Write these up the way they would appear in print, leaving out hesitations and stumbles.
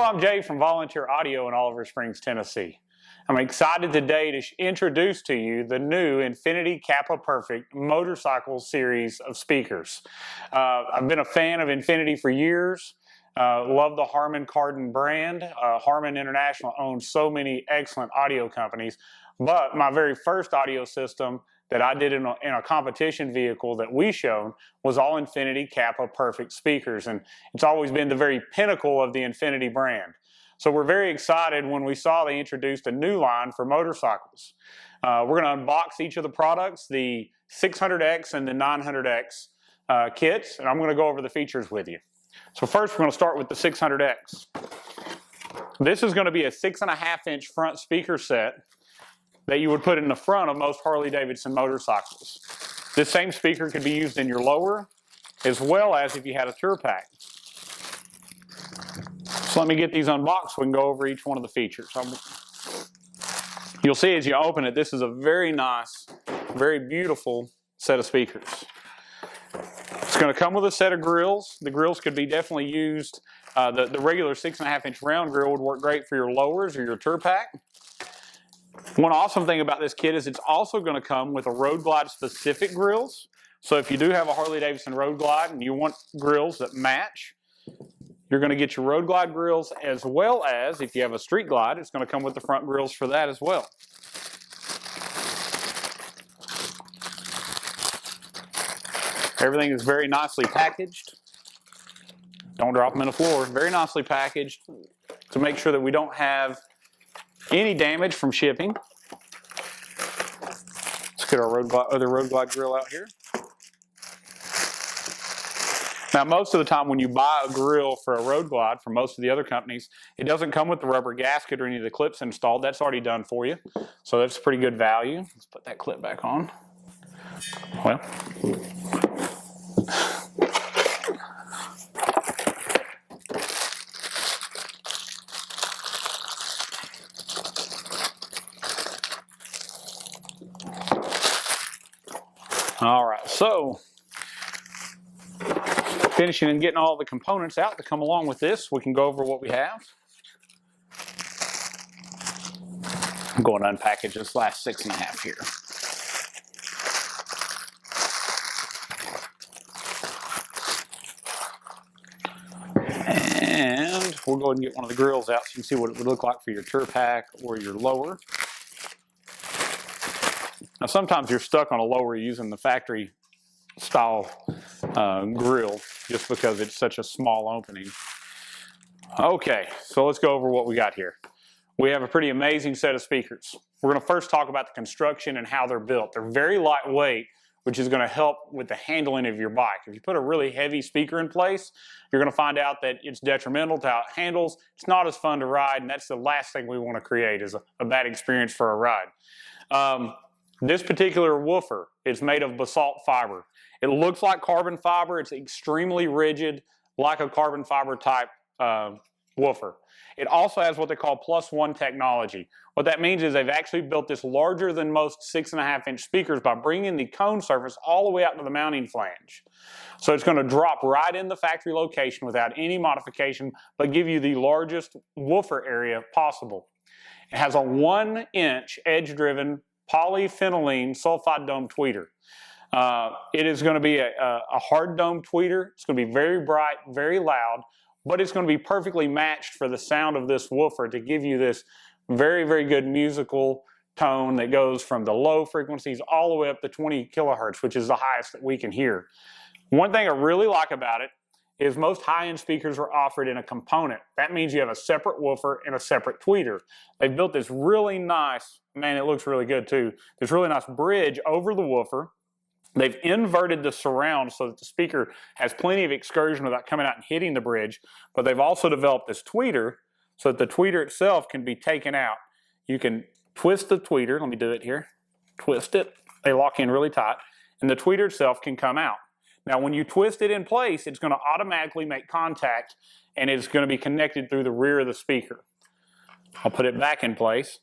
I'm Jay from Volunteer Audio in Oliver Springs, Tennessee. I'm excited today to introduce to you the new Infinity Kappa Perfect motorcycle series of speakers. I've been a fan of Infinity for years. Love the Harman Kardon brand. Harman International owns so many excellent audio companies, but my very first audio system that I did in a competition vehicle that we showed was all Infinity Kappa Perfect speakers, and it's always been the very pinnacle of the Infinity brand. So we're very excited when we saw they introduced a new line for motorcycles. We're going to unbox each of the products, the 600X and the 900X kits, and I'm going to go over the features with you. So first we're going to start with the 600X. This is going to be a 6.5-inch front speaker set that you would put in the front of most Harley Davidson motorcycles. This same speaker could be used in your lower as well as if you had a tour pack. So let me get these unboxed. We can go over each one of the features. You'll see as you open it, this is a very nice, very beautiful set of speakers. It's going to come with a set of grills. The grills could be definitely used. The regular 6.5-inch round grill would work great for your lowers or your tour pack. One awesome thing about this kit is it's also going to come with a Road Glide specific grills. So if you do have a Harley Davidson Road Glide and you want grills that match, you're going to get your Road Glide grills, as well as if you have a Street Glide, it's going to come with the front grills for that as well. Everything is very nicely packaged. Don't drop them in the floor. Very nicely packaged to make sure that we don't have any damage from shipping. Let's get our other Road Glide grill out here. Now, most of the time when you buy a grill for a Road Glide from most of the other companies, it doesn't come with the rubber gasket or any of the clips installed. That's already done for you. So that's pretty good value. Let's put that clip back on. Well, all right, so finishing and getting all the components out to come along with this, we can go over what we have. I'm going to unpackage this last 6.5 here. And we'll go ahead and get one of the grills out so you can see what it would look like for your tour pack or your lower. Now sometimes you're stuck on a lower using the factory style grill just because it's such a small opening. Okay, so let's go over what we got here. We have a pretty amazing set of speakers. We're going to first talk about the construction and how they're built. They're very lightweight, which is going to help with the handling of your bike. If you put a really heavy speaker in place, you're going to find out that it's detrimental to how it handles. It's not as fun to ride, and that's the last thing we want to create is a bad experience for a ride. This particular woofer is made of basalt fiber. It looks like carbon fiber. It's extremely rigid, like a carbon fiber type woofer. It also has what they call +1 technology. What that means is they've actually built this larger than most 6.5-inch speakers by bringing the cone surface all the way out to the mounting flange. So it's going to drop right in the factory location without any modification, but give you the largest woofer area possible. It has a 1-inch edge-driven polyphenylene sulfide dome tweeter. It is going to be a hard dome tweeter. It's going to be very bright, very loud, but it's going to be perfectly matched for the sound of this woofer to give you this very, very good musical tone that goes from the low frequencies all the way up to 20 kilohertz, which is the highest that we can hear. One thing I really like about it is most high-end speakers are offered in a component. That means you have a separate woofer and a separate tweeter. They've built this really nice, man, it looks really good too, this really nice bridge over the woofer. They've inverted the surround so that the speaker has plenty of excursion without coming out and hitting the bridge, but they've also developed this tweeter so that the tweeter itself can be taken out. You can twist the tweeter, let me do it here, twist it, they lock in really tight, and the tweeter itself can come out. Now when you twist it in place, it's going to automatically make contact and it's going to be connected through the rear of the speaker. I'll put it back in place.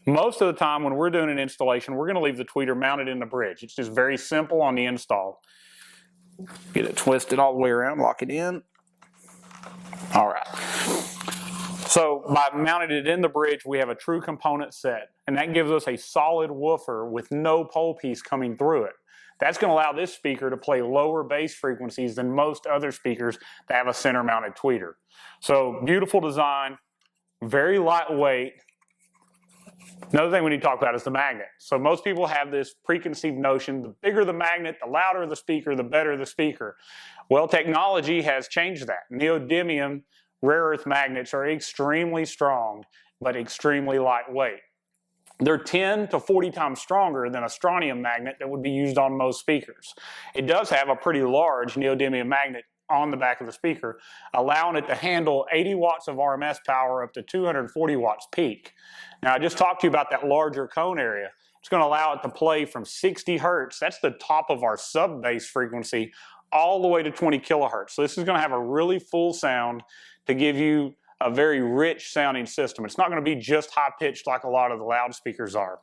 Most of the time when we're doing an installation, we're going to leave the tweeter mounted in the bridge. It's just very simple on the install. Get it twisted all the way around, lock it in. All right. So by mounting it in the bridge, we have a true component set, and that gives us a solid woofer with no pole piece coming through it. That's going to allow this speaker to play lower bass frequencies than most other speakers that have a center mounted tweeter. So beautiful design, very lightweight. Another thing we need to talk about is the magnet. So most people have this preconceived notion, the bigger the magnet, the louder the speaker, the better the speaker. Well, technology has changed that. Neodymium rare earth magnets are extremely strong, but extremely lightweight. They're 10 to 40 times stronger than a strontium magnet that would be used on most speakers. It does have a pretty large neodymium magnet on the back of the speaker, allowing it to handle 80 watts of RMS power up to 240 watts peak. Now, I just talked to you about that larger cone area. It's going to allow it to play from 60 hertz, that's the top of our sub-bass frequency, all the way to 20 kilohertz. So this is going to have a really full sound to give you a very rich sounding system. It's not going to be just high pitched like a lot of the loudspeakers are.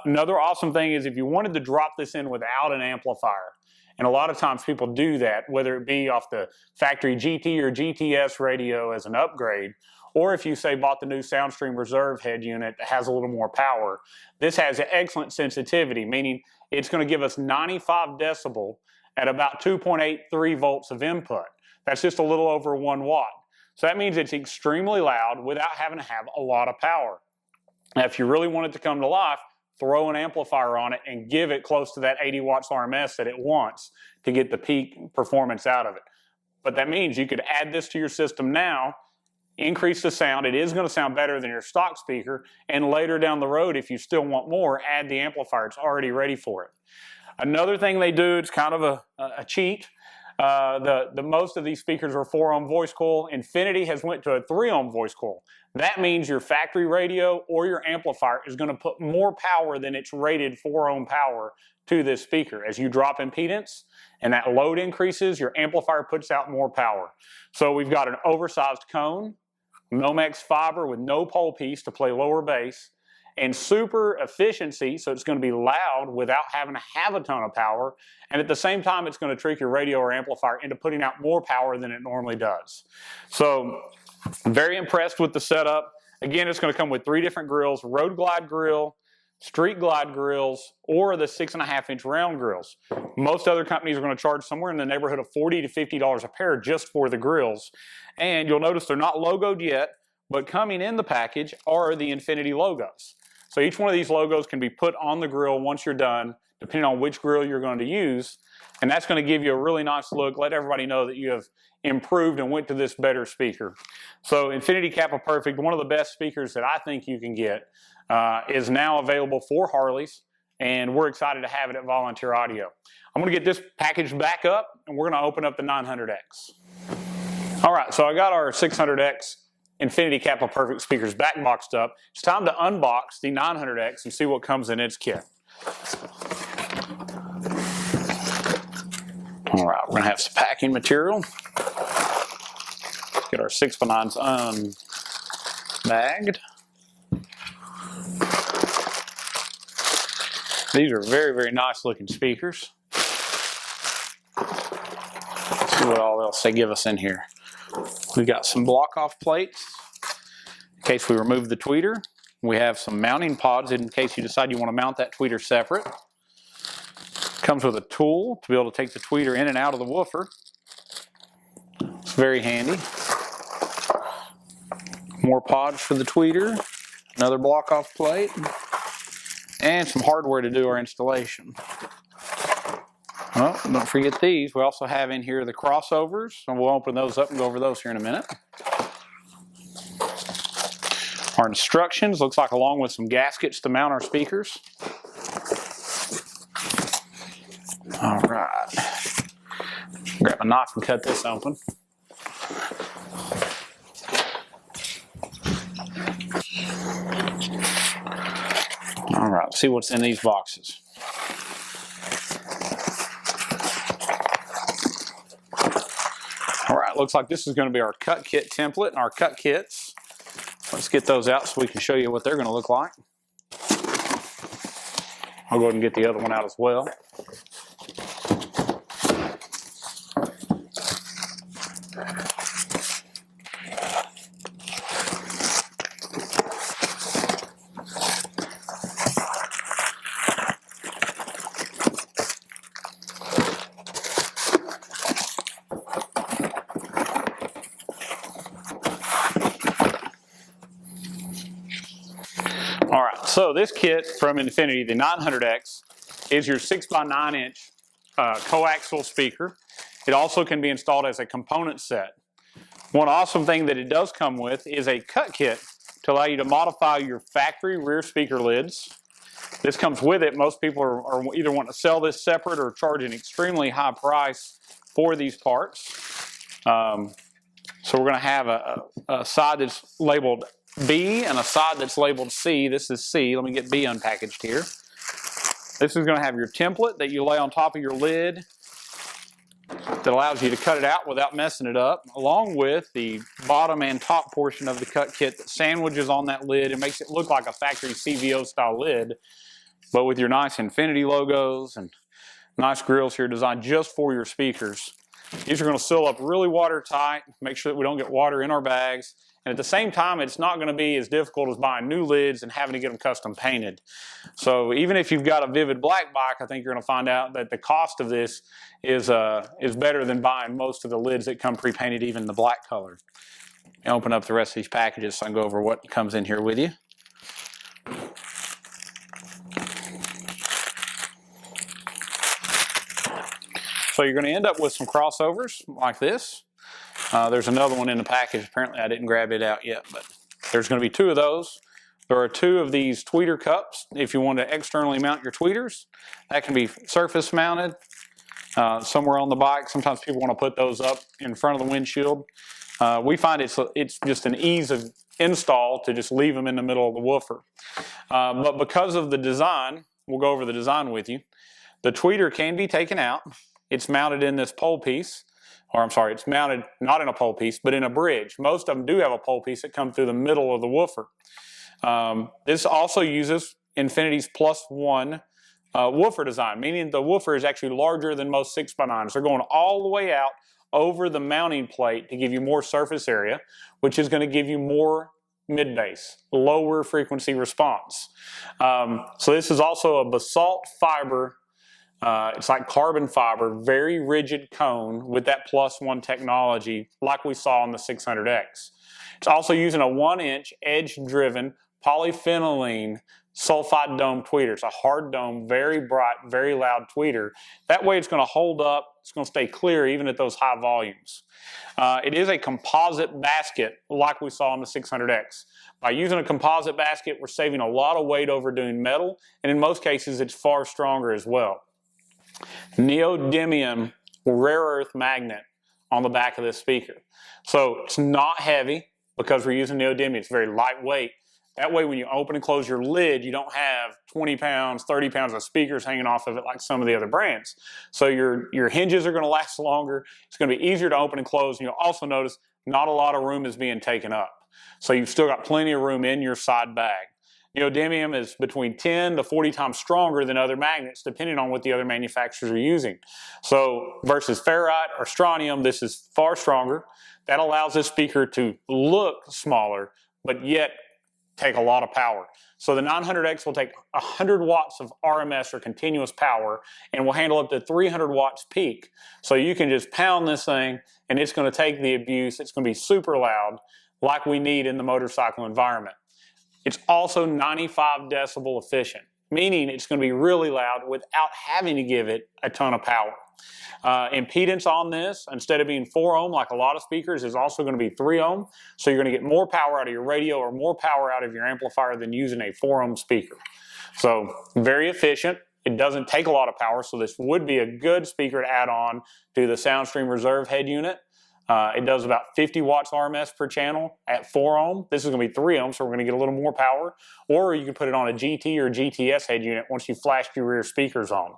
Another awesome thing is if you wanted to drop this in without an amplifier, and a lot of times people do that, whether it be off the factory GT or GTS radio as an upgrade, or if you say bought the new SoundStream Reserve head unit that has a little more power, this has excellent sensitivity, meaning it's going to give us 95 decibel at about 2.83 volts of input. That's just a little over 1 watt. So that means it's extremely loud without having to have a lot of power. Now, if you really want it to come to life, throw an amplifier on it and give it close to that 80 watts RMS that it wants to get the peak performance out of it. But that means you could add this to your system now, increase the sound. It is going to sound better than your stock speaker. And later down the road, if you still want more, add the amplifier. It's already ready for it. Another thing they do, it's kind of a cheat. The most of these speakers are 4-ohm voice coil. Infinity has went to a 3-ohm voice coil. That means your factory radio or your amplifier is going to put more power than its rated 4-ohm power to this speaker. As you drop impedance and that load increases, your amplifier puts out more power. So we've got an oversized cone, Nomex fiber with no pole piece to play lower bass, and super efficiency, so it's going to be loud without having to have a ton of power, and at the same time it's going to trick your radio or amplifier into putting out more power than it normally does. So very impressed with the setup. Again, it's going to come with 3 different grills: road glide grill, street glide grills, or the 6.5-inch round grills. Most other companies are going to charge somewhere in the neighborhood of $40 to $50 a pair just for the grills, and you'll notice they're not logoed yet, but coming in the package are the Infinity logos. So each one of these logos can be put on the grill once you're done, depending on which grill you're going to use. And that's going to give you a really nice look, let everybody know that you have improved and went to this better speaker. So Infinity Kappa Perfect, one of the best speakers that I think you can get, is now available for Harleys, and we're excited to have it at Volunteer Audio. I'm going to get this package back up, and we're going to open up the 900X. All right, so I got our 600X Infinity Kappa Perfect speakers back boxed up. It's time to unbox the 900X and see what comes in its kit. All right, we're going to have some packing material. Get our 6x9s unbagged. These are very, very nice looking speakers. Let's see what all else they give us in here. We got some block off plates in case we remove the tweeter. We have some mounting pods in case you decide you want to mount that tweeter separate. Comes with a tool to be able to take the tweeter in and out of the woofer. It's very handy. More pods for the tweeter, another block off plate, and some hardware to do our installation. Well, don't forget these. We also have in here the crossovers, and we'll open those up and go over those here in a minute. Our instructions, looks like along with some gaskets to mount our speakers. All right. Grab a knife and cut this open. All right, let's see what's in these boxes. All right, looks like this is going to be our cut kit template and our cut kits. Let's get those out so we can show you what they're going to look like. I'll go ahead and get the other one out as well. So this kit from Infinity, the 900X, is your 6x9 inch coaxial speaker. It also can be installed as a component set. One awesome thing that it does come with is a cut kit to allow you to modify your factory rear speaker lids. This comes with it. Most people are either want to sell this separate or charge an extremely high price for these parts. So we're going to have a side that's labeled B and a side that's labeled C. This is C. Let me get B unpackaged here. This is going to have your template that you lay on top of your lid that allows you to cut it out without messing it up, along with the bottom and top portion of the cut kit that sandwiches on that lid and makes it look like a factory CVO style lid, but with your nice Infinity logos and nice grills here designed just for your speakers. These are going to seal up really watertight, make sure that we don't get water in our bags, and at the same time it's not going to be as difficult as buying new lids and having to get them custom painted. So even if you've got a vivid black bike, I think you're going to find out that the cost of this is better than buying most of the lids that come pre-painted, even the black color. Open up the rest of these packages so I can go over what comes in here with you. So you're going to end up with some crossovers like this. There's another one in the package. Apparently I didn't grab it out yet, but there's going to be 2 of those. There are 2 of these tweeter cups if you want to externally mount your tweeters. That can be surface mounted somewhere on the bike. Sometimes people want to put those up in front of the windshield. We find it's just an ease of install to just leave them in the middle of the woofer. But because of the design, we'll go over the design with you. The tweeter can be taken out. It's mounted in this pole piece, or I'm sorry, it's mounted not in a pole piece, but in a bridge. Most of them do have a pole piece that comes through the middle of the woofer. This also uses Infinity's +1 woofer design, meaning the woofer is actually larger than most 6x9s. They're going all the way out over the mounting plate to give you more surface area, which is going to give you more mid-bass, lower frequency response. So this is also a basalt fiber. It's like carbon fiber, very rigid cone with that +1 technology like we saw on the 600X. It's also using a 1-inch edge-driven polyphenylene sulfide dome tweeter. It's a hard dome, very bright, very loud tweeter. That way it's going to hold up, it's going to stay clear even at those high volumes. It is a composite basket like we saw on the 600X. By using a composite basket, we're saving a lot of weight over doing metal, and in most cases it's far stronger as well. Neodymium rare earth magnet on the back of this speaker. So it's not heavy because we're using neodymium. It's very lightweight. That way when you open and close your lid, you don't have 20 pounds, 30 pounds of speakers hanging off of it like some of the other brands. So your hinges are going to last longer. It's going to be easier to open and close. And you'll also notice not a lot of room is being taken up. So you've still got plenty of room in your side bag. Neodymium is between 10 to 40 times stronger than other magnets, depending on what the other manufacturers are using. So versus ferrite or strontium, this is far stronger. That allows this speaker to look smaller, but yet take a lot of power. So the 900X will take 100 watts of RMS or continuous power and will handle up to 300 watts peak. So you can just pound this thing and it's going to take the abuse. It's going to be super loud like we need in the motorcycle environment. It's also 95 decibel efficient, meaning it's going to be really loud without having to give it a ton of power. Impedance on this, instead of being 4 ohm like a lot of speakers, is also going to be 3 ohm. So you're going to get more power out of your radio or more power out of your amplifier than using a 4 ohm speaker. So very efficient. It doesn't take a lot of power, so this would be a good speaker to add on to the SoundStream Reserve head unit. It does about 50 watts RMS per channel at 4 ohm. This is going to be 3 ohm, so we're going to get a little more power. Or you can put it on a GT or GTS head unit once you flashed your rear speakers on.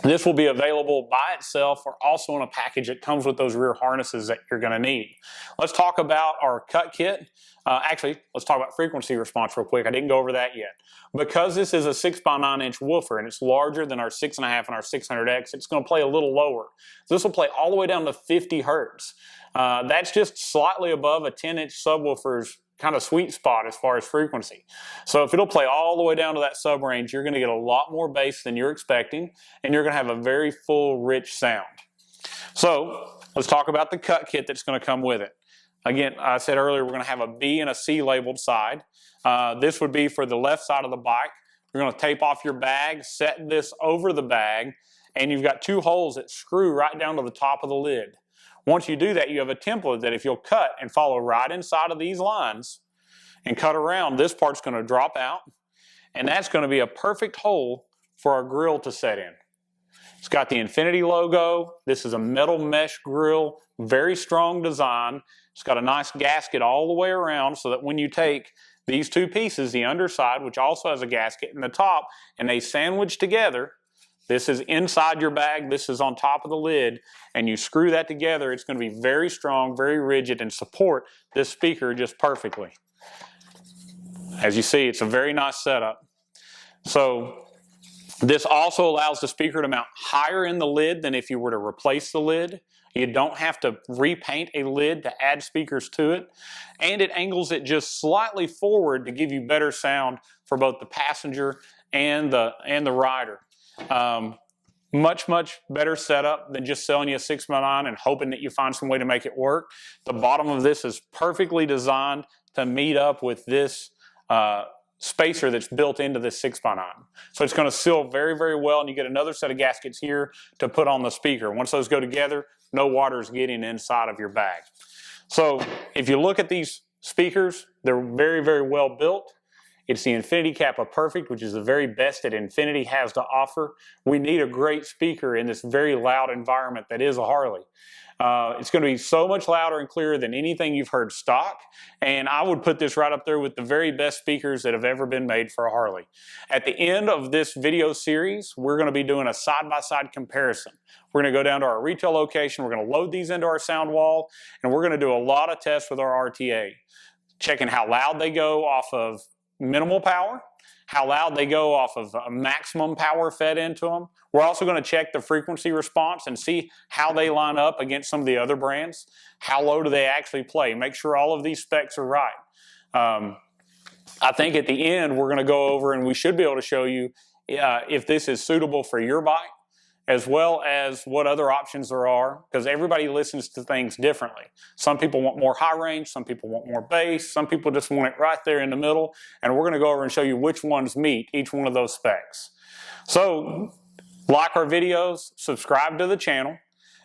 This will be available by itself or also in a package that comes with those rear harnesses that you're going to need. Let's talk about our cut kit. Actually, let's talk about frequency response real quick. I didn't go over that yet. Because this is a 6x9 inch woofer and it's larger than our 6.5 and our 600X, it's going to play a little lower. So this will play all the way down to 50 hertz. That's just slightly above a 10-inch subwoofer's kind of sweet spot as far as frequency. So if it'll play all the way down to that sub range, you're going to get a lot more bass than you're expecting, and you're going to have a very full, rich sound. So let's talk about the cut kit that's going to come with it. Again, I said earlier we're going to have a B and a C labeled side. This would be for the left side of the bike. You're going to tape off your bag, set this over the bag, and you've got 2 holes that screw right down to the top of the lid. Once you do that, you have a template that if you'll cut and follow right inside of these lines and cut around, this part's going to drop out, and that's going to be a perfect hole for our grill to set in. It's got the Infinity logo. This is a metal mesh grill, very strong design. It's got a nice gasket all the way around so that when you take these 2 pieces, the underside, which also has a gasket, and the top, and they sandwich together, this is inside your bag, this is on top of the lid, and you screw that together, it's going to be very strong, very rigid, and support this speaker just perfectly. As you see, it's a very nice setup. So this also allows the speaker to mount higher in the lid than if you were to replace the lid. You don't have to repaint a lid to add speakers to it. And it angles it just slightly forward to give you better sound for both the passenger and the rider. Much, much better setup than just selling you a 6x9 and hoping that you find some way to make it work. The bottom of this is perfectly designed to meet up with this spacer that's built into this 6x9. So it's going to seal very, very well, and you get another set of gaskets here to put on the speaker. Once those go together, no water is getting inside of your bag. So if you look at these speakers, they're very, very well built. It's the Infinity Kappa Perfect, which is the very best that Infinity has to offer. We need a great speaker in this very loud environment that is a Harley. It's going to be so much louder and clearer than anything you've heard stock, and I would put this right up there with the very best speakers that have ever been made for a Harley. At the end of this video series, we're going to be doing a side-by-side comparison. We're going to go down to our retail location, we're going to load these into our sound wall, and we're going to do a lot of tests with our RTA, checking how loud they go off of minimal power, how loud they go off of a maximum power fed into them. We're also going to check the frequency response and see how they line up against some of the other brands. How low do they actually play? Make sure all of these specs are right. I think at the end we're going to go over and we should be able to show you if this is suitable for your bike, as well as what other options there are, because everybody listens to things differently. Some people want more high range, some people want more bass, some people just want it right there in the middle, and we're going to go over and show you which ones meet each one of those specs. So, like our videos, subscribe to the channel.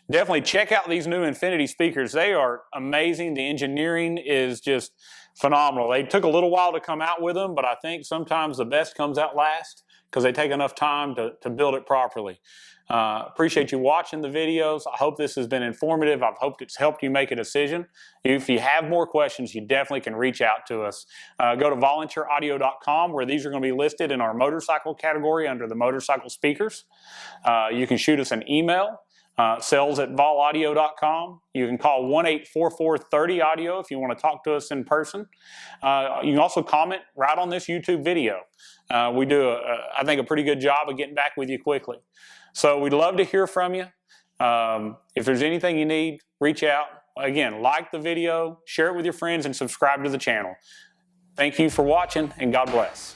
Definitely check out these new Infinity speakers. They are amazing. The engineering is just phenomenal. They took a little while to come out with them, but I think sometimes the best comes out last because they take enough time to build it properly. Appreciate you watching the videos. I hope this has been informative. I've hoped it's helped you make a decision. If you have more questions, you definitely can reach out to us. Go to volunteeraudio.com where these are going to be listed in our motorcycle category under the motorcycle speakers. You can shoot us an email, sales@volaudio.com. You can call 1-844-30-AUDIO if you want to talk to us in person. You can also comment right on this YouTube video. We do, I think, a pretty good job of getting back with you quickly. So we'd love to hear from you. If there's anything you need, reach out. Again, like the video, share it with your friends, and subscribe to the channel. Thank you for watching, and God bless.